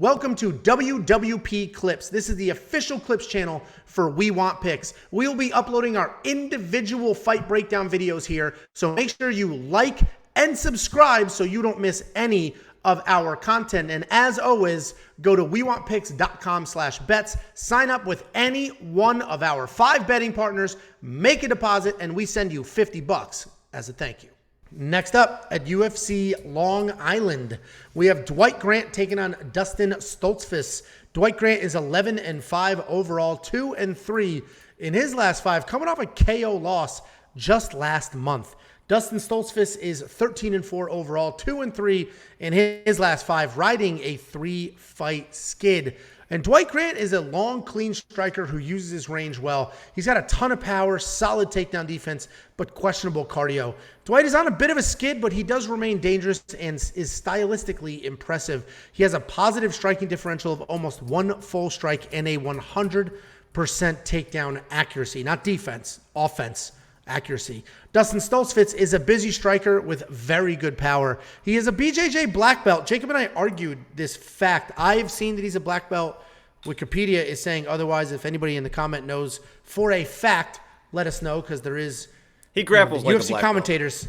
Welcome to WWP Clips. This is the official Clips channel for We Want Picks. We will be uploading our individual fight breakdown videos here, so make sure you like and subscribe so you don't miss any of our content. And as always, go to wewantpicks.com/bets, sign up with any one of our 5 betting partners, make a deposit, and we send you $50 as a thank you. Next up at UFC Long Island, we have Dwight Grant taking on Dustin Stoltzfus. Dwight Grant is 11-5 overall, 2-3 in his last 5, coming off a KO loss just last month. Dustin Stoltzfus is 13-4 overall, 2-3 in his last 5, riding a 3-fight skid. And Dwight Grant is a long, clean striker who uses his range well. He's got a ton of power, solid takedown defense, but questionable cardio. Dwight is on a bit of a skid, but he does remain dangerous and is stylistically impressive. He has a positive striking differential of almost 1 full strike and a 100% takedown accuracy. Not defense, offense accuracy. Dustin Stoltzfus is a busy striker with very good power. He is a BJJ black belt. Jacob and I argued this fact. I've seen that he's a black belt. Wikipedia is saying otherwise. If anybody in the comment knows for a fact, let us know, because there is... He grapples like UFC a black commentators.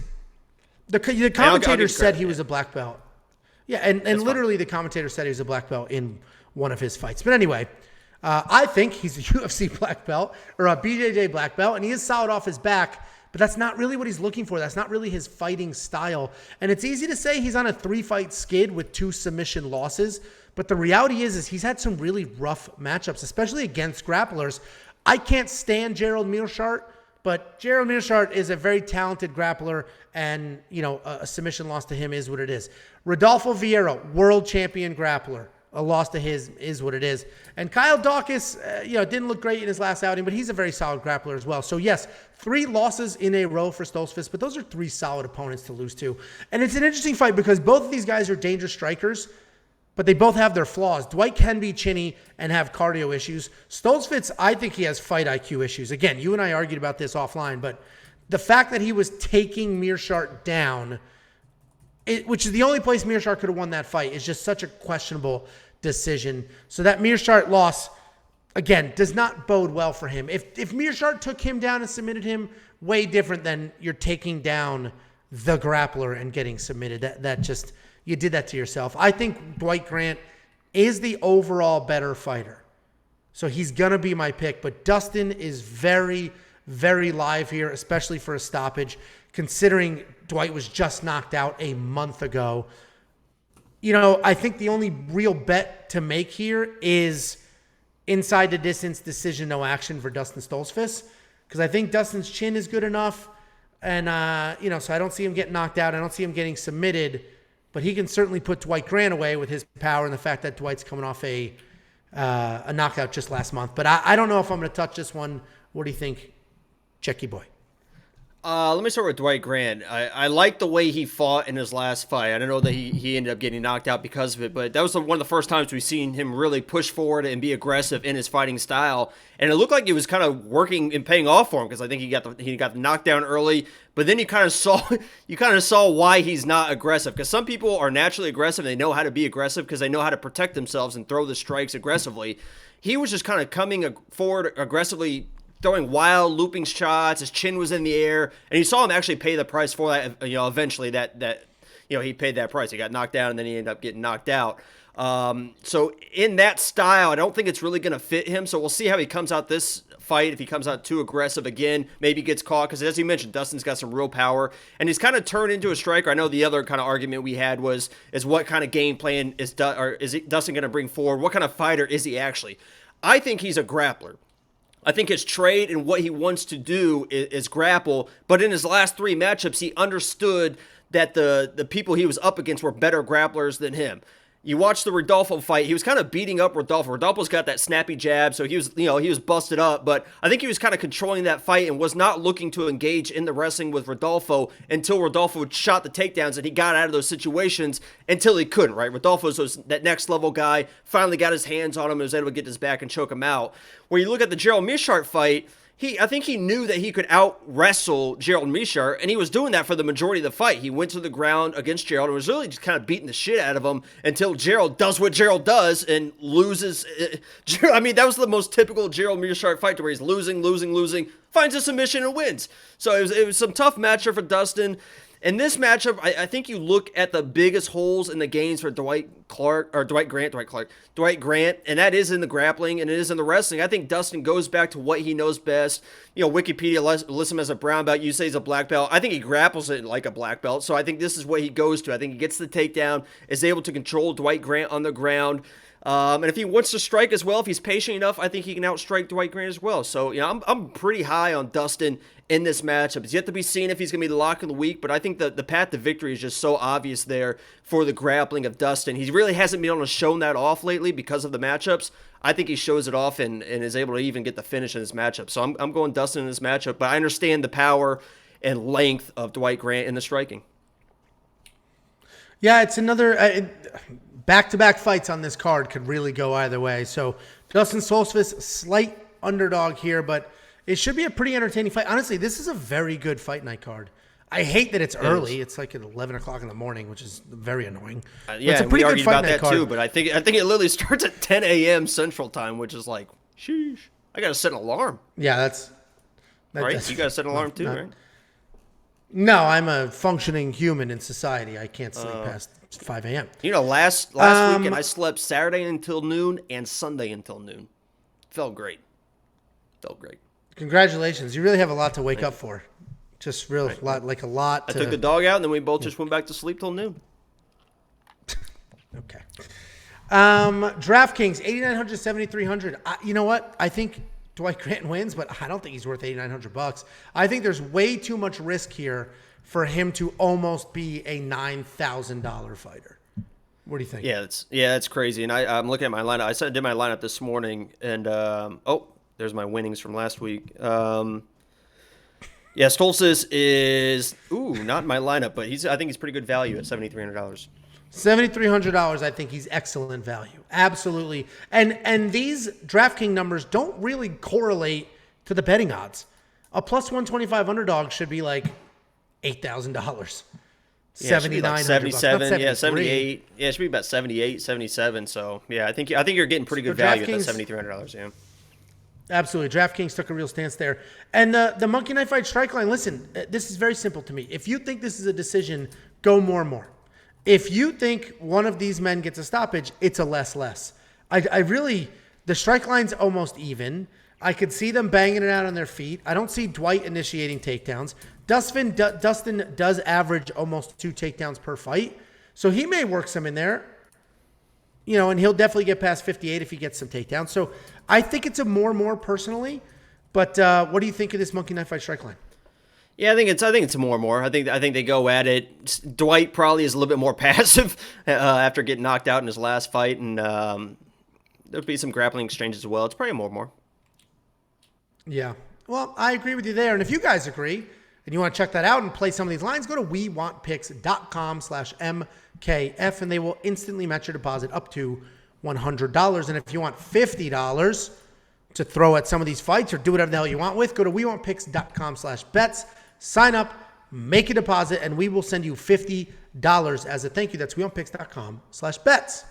belt. The commentators said he was a black belt. Yeah, and literally the commentator said he was a black belt in one of his fights. But anyway... I think he's a UFC black belt or a BJJ black belt, and he is solid off his back, but that's not really what he's looking for. That's not really his fighting style. And it's easy to say he's on a 3-fight skid with 2 submission losses, but the reality is he's had some really rough matchups, especially against grapplers. I can't stand Gerald Meerschaert, but Gerald Meerschaert is a very talented grappler, and a submission loss to him is what it is. Rodolfo Vieira, world champion grappler. A loss to his is what it is. And Kyle Dawkins, didn't look great in his last outing, but he's a very solid grappler as well. So yes, 3 losses in a row for Stoltzfus, but those are 3 solid opponents to lose to. And it's an interesting fight because both of these guys are dangerous strikers, but they both have their flaws. Dwight can be chinny and have cardio issues. Stoltzfus, I think he has fight IQ issues. Again, you and I argued about this offline, but the fact that he was taking Meerschaert down, which is the only place Meerschaert could have won that fight, is just such a questionable decision. So that Meerschaert loss, again, does not bode well for him. If Meerschaert took him down and submitted him, way different than you're taking down the grappler and getting submitted. That just, you did that to yourself. I think Dwight Grant is the overall better fighter. So he's going to be my pick. But Dustin is very, very live here, especially for a stoppage, considering Dwight was just knocked out a month ago. I think the only real bet to make here is inside the distance decision, no action for Dustin Stoltzfus, because I think Dustin's chin is good enough. And, so I don't see him getting knocked out. I don't see him getting submitted, but he can certainly put Dwight Grant away with his power and the fact that Dwight's coming off a knockout just last month. But I don't know if I'm going to touch this one. What do you think, Checky boy? Let me start with Dwight Grant. I like the way he fought in his last fight. I don't know that he ended up getting knocked out because of it, but that was one of the first times we've seen him really push forward and be aggressive in his fighting style. And it looked like it was kind of working and paying off for him, because I think he got the knockdown early. But then you kind of saw why he's not aggressive. Because some people are naturally aggressive. They know how to be aggressive because they know how to protect themselves and throw the strikes aggressively. He was just kind of coming forward aggressively, throwing wild looping shots. His chin was in the air, and you saw him actually pay the price for that. Eventually he paid that price. He got knocked down, and then he ended up getting knocked out. So in that style, I don't think it's really going to fit him. So we'll see how he comes out this fight. If he comes out too aggressive again, maybe gets caught, because as you mentioned, Dustin's got some real power, and he's kind of turned into a striker. I know the other kind of argument we had is what kind of game plan is Dustin going to bring forward? What kind of fighter is he actually? I think he's a grappler. I think his trade and what he wants to do is grapple, but in his last 3 matchups, he understood that the people he was up against were better grapplers than him. You watch the Rodolfo fight, he was kind of beating up Rodolfo. Rodolfo's got that snappy jab, so he was busted up, but I think he was kind of controlling that fight and was not looking to engage in the wrestling with Rodolfo until Rodolfo shot the takedowns, and he got out of those situations until he couldn't, right? Rodolfo's that next level guy, finally got his hands on him and was able to get his back and choke him out. When you look at the Gerald Meerschaert fight, I think he knew that he could out-wrestle Gerald Meerschaert, and he was doing that for the majority of the fight. He went to the ground against Gerald and was really just kind of beating the shit out of him until Gerald does what Gerald does and loses. I mean, that was the most typical Gerald Meerschaert fight, where he's losing, finds a submission and wins. So it was some tough matchup for Dustin. In this matchup, I think you look at the biggest holes in the games for Dwight Grant, and that is in the grappling and it is in the wrestling. I think Dustin goes back to what he knows best. Wikipedia lists him as a brown belt. You say he's a black belt. I think he grapples it like a black belt. So I think this is what he goes to. I think he gets the takedown, is able to control Dwight Grant on the ground. And if he wants to strike as well, if he's patient enough, I think he can outstrike Dwight Grant as well. So, I'm pretty high on Dustin in this matchup. It's yet to be seen if he's going to be the lock of the week, but I think the path to victory is just so obvious there for the grappling of Dustin. He really hasn't been able to show that off lately because of the matchups. I think he shows it off and is able to even get the finish in this matchup. So I'm going Dustin in this matchup, but I understand the power and length of Dwight Grant in the striking. Yeah, it's another back-to-back fights on this card could really go either way. So Dustin Stoltzfus, slight underdog here, but it should be a pretty entertaining fight. Honestly, this is a very good fight night card. I hate that it's early. It's like at 11 o'clock in the morning, which is very annoying. It's a pretty good fight night card too. But I think it literally starts at 10 a.m. Central Time, which is like, sheesh. I got to set an alarm. Yeah, that's right. You got to set an alarm too, right? No, I'm a functioning human in society. I can't sleep past 5 a.m. Last weekend I slept Saturday until noon and Sunday until noon. Felt great. Congratulations. You really have a lot to wake up for. Just a lot. I took the dog out, and then we both just went back to sleep till noon. Okay. DraftKings, 8,900, 7,300. You know what? I think Dwight Grant wins, but I don't think he's worth $8,900. I think there's way too much risk here for him to almost be a $9,000 fighter. What do you think? Yeah, that's crazy. And I'm looking at my lineup. I did my lineup this morning, and there's my winnings from last week. Stoltzfus is not in my lineup, but I think he's pretty good value at $7,300. $7,300, I think he's excellent value. Absolutely. And these DraftKings numbers don't really correlate to the betting odds. A plus 125 underdog should be like $8,000. Yeah, 77, 78. Yeah, it should be about 78, 77. So, yeah, I think you're getting pretty good value at that $7,300, yeah. Absolutely. DraftKings took a real stance there. And the Monkey Knife Fight strike line, listen, this is very simple to me. If you think this is a decision, go more. If you think one of these men gets a stoppage, it's a less. I really, the strike line's almost even. I could see them banging it out on their feet. I don't see Dwight initiating takedowns. Dustin does average almost 2 takedowns per fight. So he may work some in there. And he'll definitely get past 58 if he gets some takedowns. So I think it's a more personally. But what do you think of this Monkey Knife Fight strike line? Yeah, I think it's more. I think they go at it. Dwight probably is a little bit more passive after getting knocked out in his last fight, and there'll be some grappling exchanges as well. It's probably more. Yeah. Well, I agree with you there. And if you guys agree and you want to check that out and play some of these lines, go to wewantpicks.com/MKF, and they will instantly match your deposit up to $100. And if you want $50 to throw at some of these fights or do whatever the hell you want with, go to wewantpicks.com/bets, sign up, make a deposit, and we will send you $50 as a thank you. That's wewantpicks.com/bets.